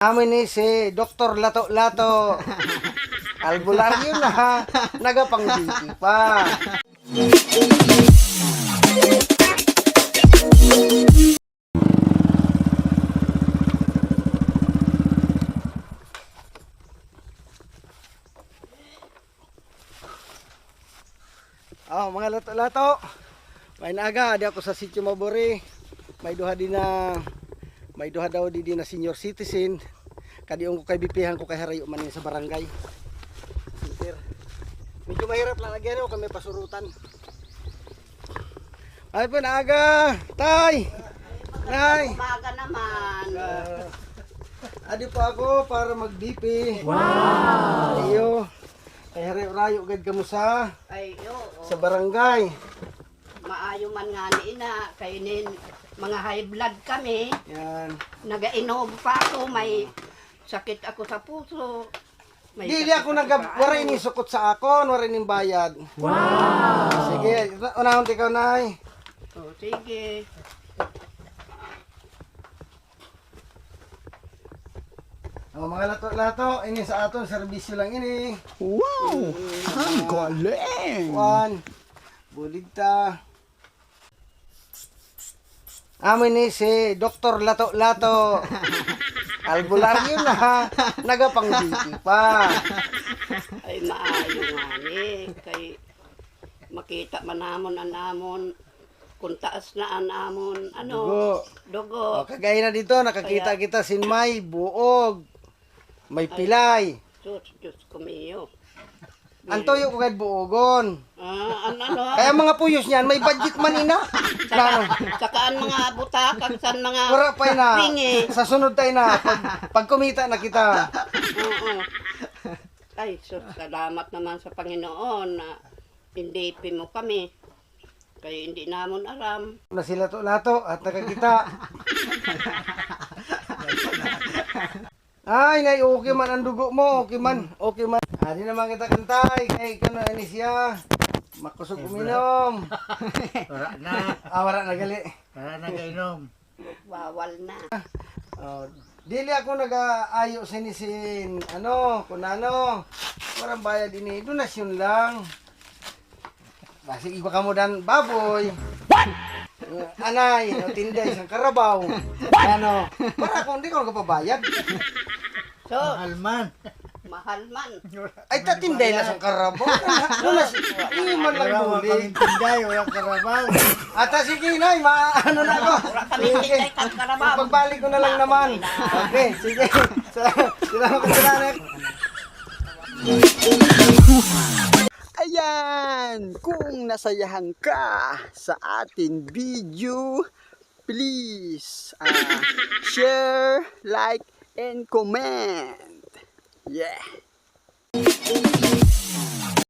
Amin ni si Dr. Lato-Lato. Albularyo na, nagapang-BP pa. Oh, mga lato-lato. May naga, di ako sa Sitio Mabori. May duha daw di na senior citizen. Kadiong ko kay bipihan ko kay harayo man sa barangay. Sinter. Medyo mahirap lang lagi kami pasurutan. Ay po naaga, tay. Nay. Umaga naman. Adi pa ako para mag-BP. Wow! Ayo. Kay harayo gad kamo sa Oo. barangay. Maayo man nga ni ina. Kainin mga high blood kami. Yan. Nagainom pa ako. May sakit ako sa puso. May Dili sakit ako sa waray ni sukot sa akon, waray ning bayad. Wow! Sige, unahon ikaw nay. Oh, sige. Oh, mga lato-lato, ini sa aton serbisyo lang ini. Wow! Ang galing! Juan, buligta. Amin ni si Dr. Lato-Lato. Albularyo na, nagapang-BP pa. Ay maayo nga ni. Kay makita man namon kung taas na namon Dugo. Dugo. O, kagaya na dito, nakakita kita sinmay, buog, may pilay. Diyos kumiyo. Ang toyo ko kahit buogon. Ano? Kaya mga puyos niyan, may budget man ina. Saka ang mga butak, ang mga Wala pa ina. pingi. Sa sunod tayo na, pag kumita na kita. Oo. Ay, salamat naman sa Panginoon na hindi mo kami. Kaya hindi namon aram. Na sila lato at nakakita. Ay, nay, okay man ang dugo mo, okay man, okay man. Di naman kita kantay, kay kano ini siya. Makusog uminom. Wala na. Wala na gali. Wala na kainom. Bawal na. Dili ako nag-aayo sinisin, kung ano. Parang bayad ini, donasyon lang. Basi iba ka mo dan baboy. Anay, tinday isang karabaw. Para kung di ko nagpabayad. So, Mahal man. mahal man. Ay, tatinday na isang karabaw. Donas, hindi man lang Wala buli. kang tinday, wala karabaw. Ata sige na, ano na ako. Wala kami Sige, hintay kang karabaw. pagbalik ko na lang naman. Okay, sige. Salamat ka salamat. Ayan! Kung nasayahan ka sa ating video, please share, like, and comment. Yeah!